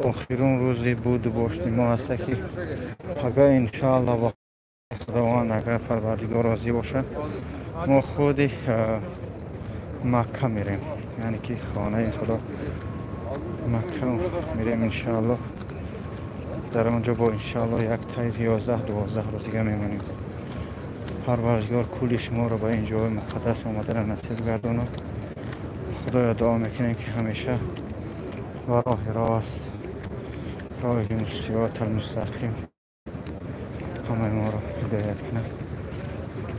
آخرین روزی بود باشد ما هست که اگر انشاءالله با خداوند اگر پروردگار راضی باشه ما خود مکه میریم، یعنی که خانه خدا مکه میریم انشاءالله. در اونجا با انشاءالله یک تایر 11-12 روز دیگه میمونیم. پروردگار کل شما رو به این جای مقدس آمدن نصیب گردونه. خدایا دعا میکنیم که همیشه و راه راست، راه صراط المستقیم همه ما رو هدایت کنه.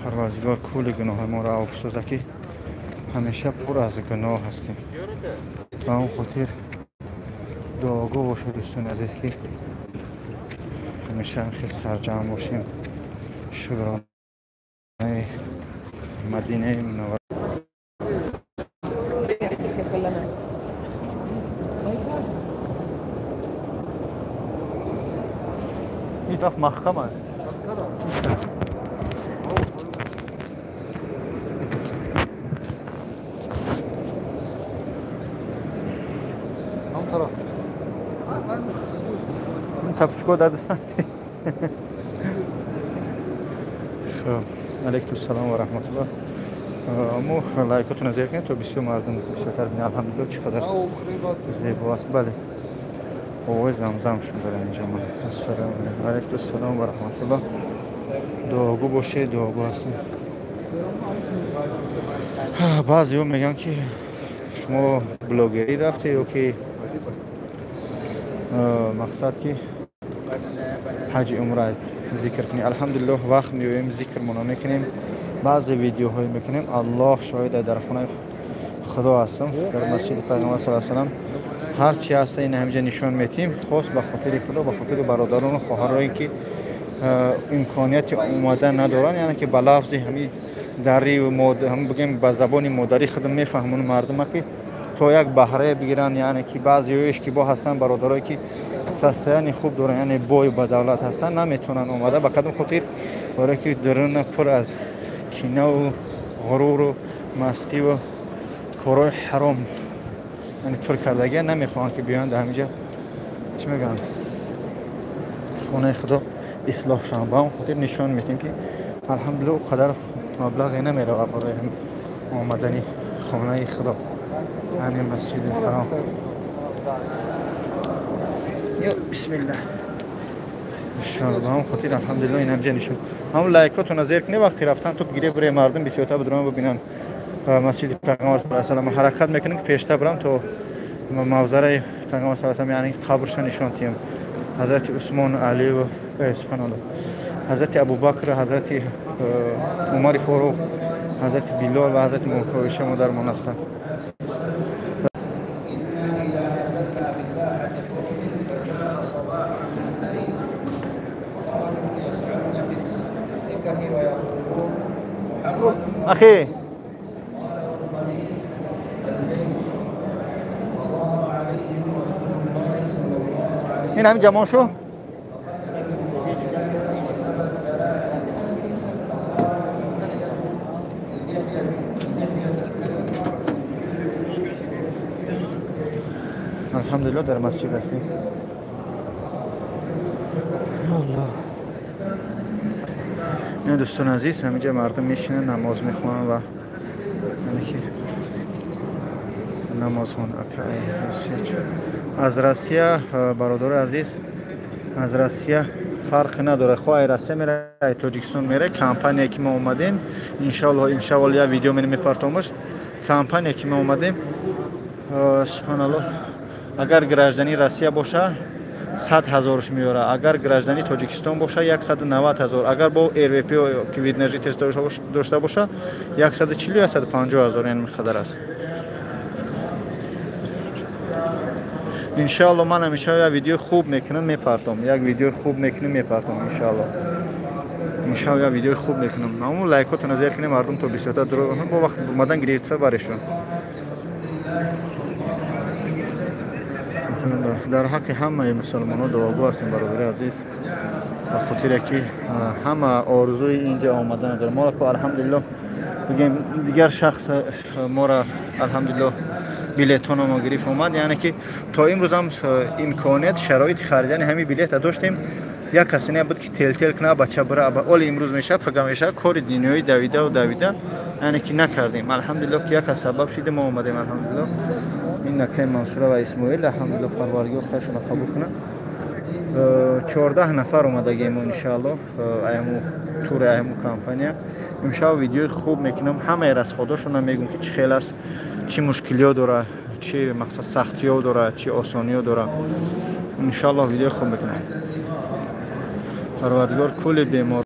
پروردگار کل گناه ما رو افسوسه که همیشه پر از گناه هستیم. و اون خاطر دعاگو باشه دوستان عزیز که همیشه خیلی سرجمع باشیم. شکرانه مدینه منوره. این طرف مخمه اون طرف این تفشکو دادستان. خب علیکم السلام و رحمت الله. مو لایکاتون از کنید تا بسیار مردم بیشتر ببینن. الحمدلله چقدر زیباست. بله اوه زمزم شون داره اینجا. ما السلام علیکم السلام و رحمت الله. دعاگو باشه، دعاگو هستیم. بعضی ها میگن که شما بلاگری رفته یا که مقصد که حج عمره ذکر کنی. الحمدلله وقت میویم ذکر منا میکنیم، بعضی ویدیوهای میکنیم. الله شاید در خونه خدا هستم در مسجد پیغمبر صلی الله علیه و سلم هر چی هست این همینجا نشون میتیم، خاص به خاطر خدا، به خاطر برادران و خواهرایی که امکانیت اومدن ندارن، یعنی که به لفظ همین دری و هم بگیم به زبان مادری خودم میفهمون مردم که تا یک بهره بگیرن، یعنی که بعضیش که با هستن برادرایی که سستیانی خوب دارن، یعنی بای با دولت هستن، نمیتونن اومده به کدوم خاطر برای که درون پر از کینه و غرور و مستی و کارهای حرام یعنی پر کردگی نمیخوان که بیان در همینجا چی میگن خانه خدا اصلاح شون. با اون خاطر نشان میتیم که الحمدلله قدر مبلغی نمیره برای هم آمدنی خانه خدا، یعنی مسجد الحرام. بسم الله انشاءالله. با اون خاطر الحمدلله این همجا نشون. همون لایکاتون از کنی وقتی رفتن تو گیره برای مردم بسیارتا بدرون ببینن مسجد پیغمبر صلی الله علیه و سلم. حرکت میکنیم که پیشتر برم تو موزر پیغمبر صلی الله علیه و سلم، یعنی قبرش نشان تیم. حضرت عثمان، علی و سبحان الله، حضرت ابوبکر، حضرت عمر فاروق، حضرت بلال و حضرت عایشه مادرمان هستند. اخی این همین جمع شو. الحمدلله در مسجد هستیم. الله. این دوستان عزیز همینجا مردم میشینن نماز میخونن و یعنی که نماز خون. از روسیه برادر عزیز، از روسیه فرق نداره، خواه روسیه میره تاجیکستان میره. کمپانی که ما اومدیم انشاءالله یه ویدیو من میپرتامش. کمپانی که ما اومدیم سبحان الله اگر گراجدانی روسیه باشه 100,000 میاره، اگر گراجدانی تاجیکستان باشه 190,000، اگر با ایروپی که ویدنجی تست داشته باشه 140 یا 150,000 یعنی مقدار است. انشاءالله من همیشه یک ویدیو خوب میکنم میپرتم، یک ویدیو خوب میکنم میپرتم انشاءالله یک ویدیو خوب میکنم. اما لایکاتون از کنیم مردم تا 20 تا درو با وقت اومدن گرفته برشون. در حق همه مسلمانان دعاگو هستیم برادر عزیز، به خاطر که همه آرزوی اینجا آمدن داره. ما را که الحمدلله بگیم دیگر شخص ما را الحمدلله بلیط‌ها ما گرفت اومد، یعنی که تا امروز هم امکانیت شرایط خریدن همین بلیط داشتیم. یک کسی نبود که تل کنه بچه بره، ولی امروز میشه پگاه میشه کار دنیای دویده یعنی که نکردیم. الحمدلله که یک سبب شده ما اومدیم. الحمدلله این نکه منصوره و اسماعیل الحمدلله پروردگار خیرشون قبول کنه. 14 نفر اومدگیم ان شاء الله ایمو تور ایمو کمپانی. امشب ویدیو خوب میکنم، همه از خودشون میگن که چه خیلی است، چه مشکلی داره، چه مقصد سختی ها داره، چه آسانی ها داره. ان شاء الله ویدیو خوب میکنم. پروردگار کل بیمار